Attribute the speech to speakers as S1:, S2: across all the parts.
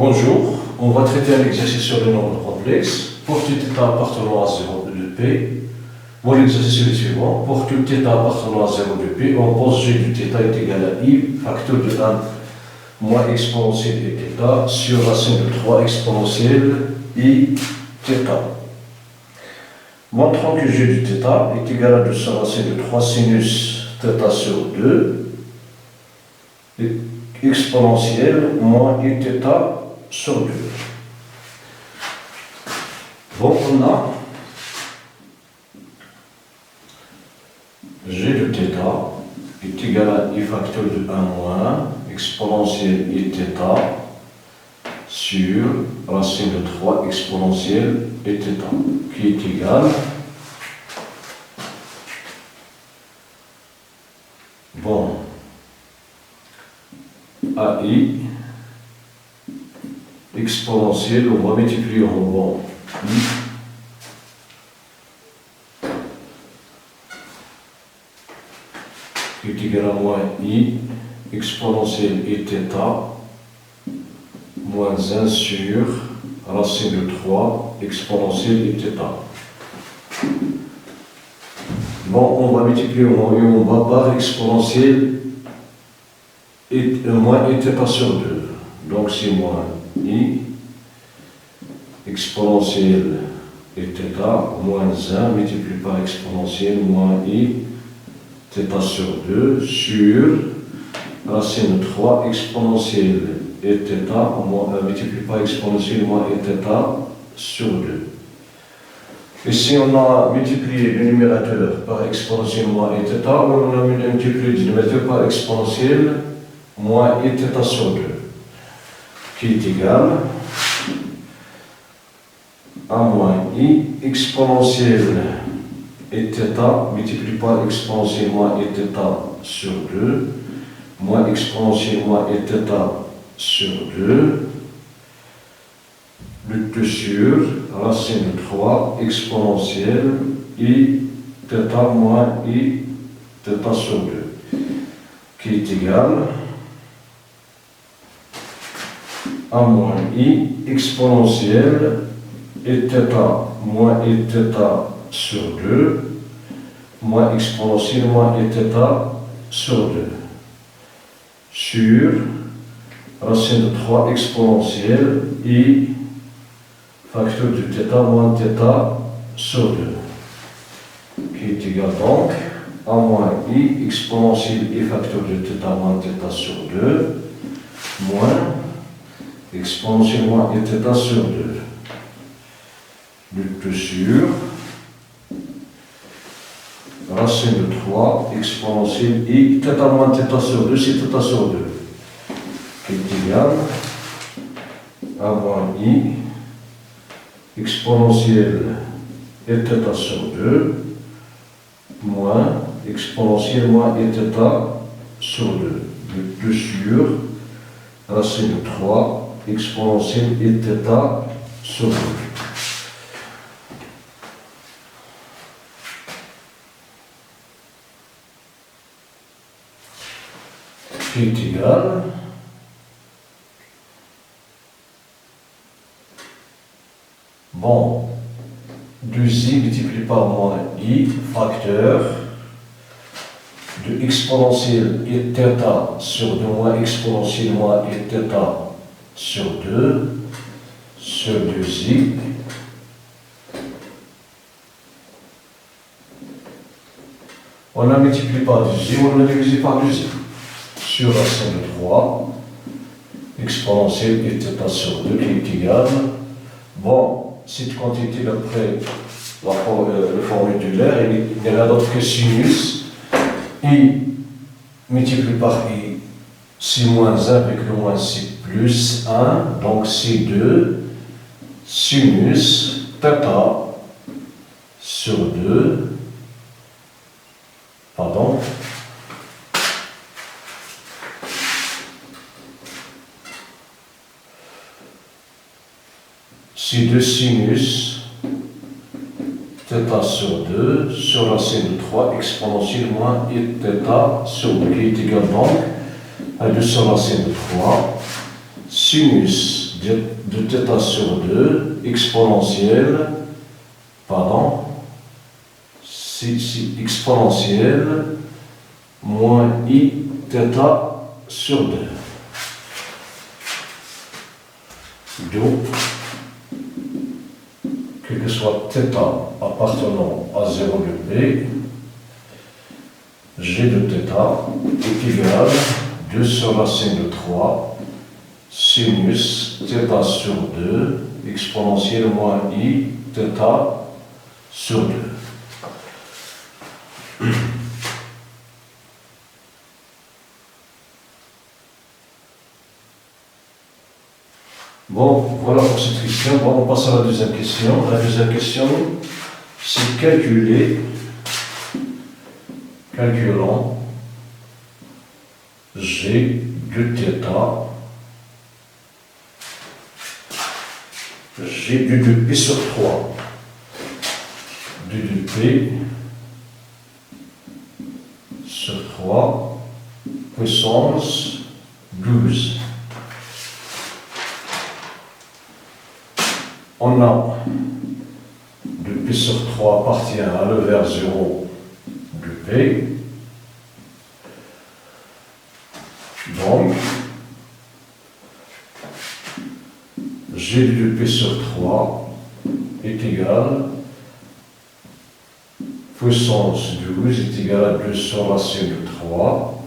S1: Bonjour, on va traiter un exercice sur le nombre complexe. Pour tout θ appartenant à 0 de P, bon, l'exercice est le suivant. Pour tout θ appartenant à 0 de P, on pose G du θ est égal à I, facteur de 1 moins exponentielle et θ sur racine de 3 exponentielle I θ. Montrons que G du θ est égal à 2 racine de 3 sinus θ sur 2 exponentielle moins I θ sur 2. Bon, on a G de θ est égal à I facteur de 1 moins exponentielle I θ sur racine de 3 exponentielle I θ qui est égal à I exponentielle, on va multiplier en bon I qui est égal à moins I exponentielle I θ moins 1 sur racine de 3 exponentielle I θ. Bon, on va multiplier en I en bas par exponentielle moins I θ sur 2. Donc c'est moins I exponentielle I θ moins 1 multiplié par exponentielle moins I θ sur 2 sur racine de 3 exponentielle I θ multiplié par exponentielle moins I θ sur 2. Et si on a multiplié le numérateur par exponentielle moins I θ, on a multiplié le dénominateur par exponentielle moins I θ sur 2, qui est égal à moins I exponentielle I θ multiplié par exponentielle moins I θ sur 2, moins exponentielle moins I θ sur 2, le tout sur racine de 3 exponentielle I θ moins I θ sur 2, qui est égal à moins I exponentielle I θ moins I θ sur 2 moins exponentielle moins I θ sur 2 sur racine de 3 exponentielle I facteur de θ moins θ sur 2 qui est égal donc à moins I exponentielle I facteur de θ moins θ sur 2 moins exponentielle moins I θ sur 2. Le tout sur racine de 3 exponentielle I θ moins θ sur 2, c'est θ sur 2, qui est égal à moins I exponentielle I θ sur 2 moins exponentielle moins I θ sur 2. Le tout sur racine de 3 exponentielle I θ sur 2. Qui est égal bon 2i multiplié par moins I facteur de exponentielle I θ sur 2 moins exponentielle moins I θ sur 2 sur 2i on a multiplié par 2i, on a divisé par 2i sur racine de 3 exponentielle I θ sur 2 qui est égal bon, cette quantité d'après le formulaire, il n'y a rien d'autre que sinus I multiplié par I, c'est moins 1 avec le moins c'est plus 1, donc c'est 2 sinus θ sur 2, pardon, c'est 2 sinus θ sur 2 sur racine de 3 exponentielle moins I θ sur 2 qui est égal donc à 2 sur racine de 3 sinus de θ sur 2 exponentielle, pardon, c'est exponentielle moins I θ sur 2. Donc, quel que soit θ appartenant à 0 de P, G de θ est égal à 2 sur racine de 3 sinus θ sur 2 exponentielle moins I θ sur 2. Bon, voilà pour cette question. Bon, on passe à la deuxième question. La deuxième question, c'est calculant G de θ, G du 2P sur 3, du 2P sur 3, puissance 12. On a 2P sur 3 appartient à le vers 0 de P. Donc, G de 2P sur 3 est égal, puissance 12 est égal à 2 sur racine de 3,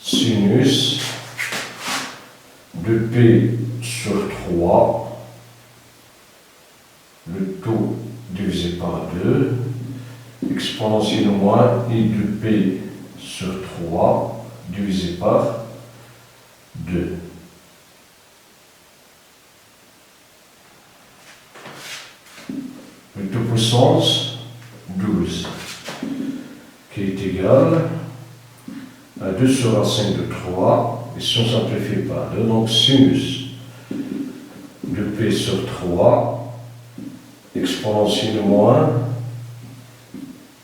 S1: sinus de P sur 3, le tout divisé par 2, exponentielle moins I de P sur 3 divisé par 2. Le tout puissance 12 qui est égal à 2 sur racine de 3, et si on simplifie par 2, donc sinus de P sur 3 exponentielle moins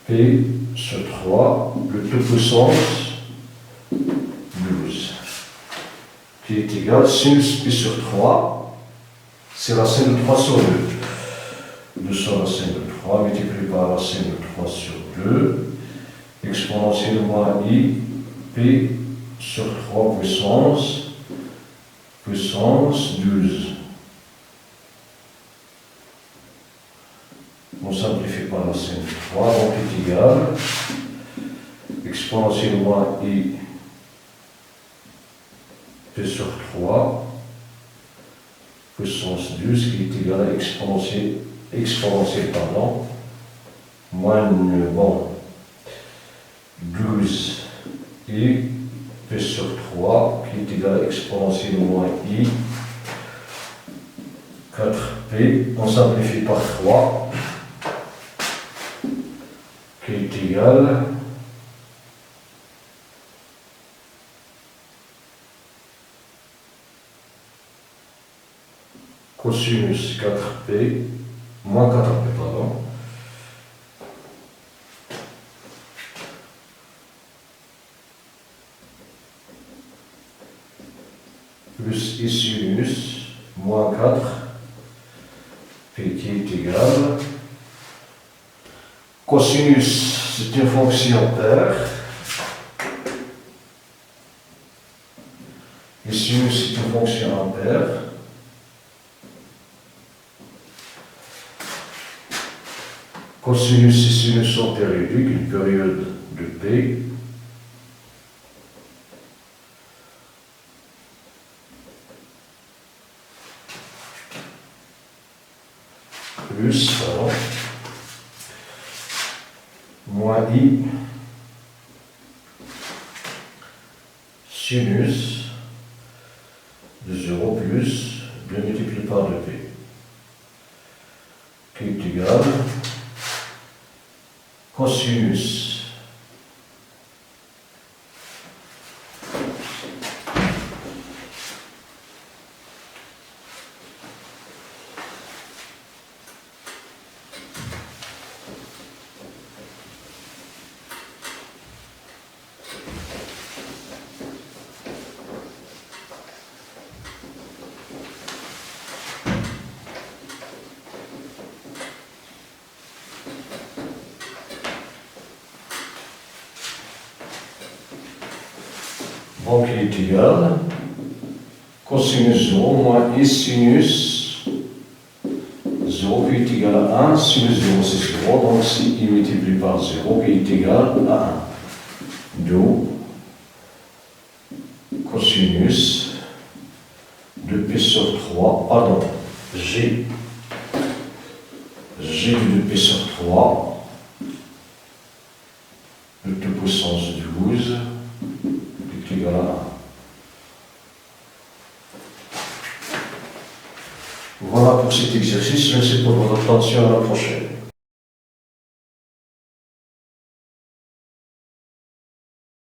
S1: P sur 3, le tout puissance 12, qui est égal, sinus P sur 3, c'est racine de 3 sur 2. 2 sur racine de 3 multiplié par racine de 3 sur 2, exponentielle moins I, P sur 3 puissance 12. On simplifie par racine de 3, donc est égal, exponentielle moins I, P sur 3, puissance 12, qui est égal à exponentielle, moins 12 I, P sur 3, qui est égal à exponentielle moins I, 4P, on simplifie par 3, qui est égal cosinus 4P, moins 4P, pardon, plus I sinus, moins 4, P qui est égal, cosinus, c'est une fonction paire, et sinus, c'est une fonction ampère. Cosinus et sinus sont périodiques, une période de P. Plus, pardon, moins I, sinus de 0 plus 2 multiplié par 2P, qui est égal cosinus Donc il est égal cosinus 0 moins I sinus 0 qui est égal à 1. Sinus 0 c'est 0, donc si I multiplié par 0 qui est égal à 1. D'où cosinus de P sur 3, pardon, G de P sur 3 de T puissance 12 est égal à 1. Voilà pour cet exercice. Merci pour votre attention. À la prochaine.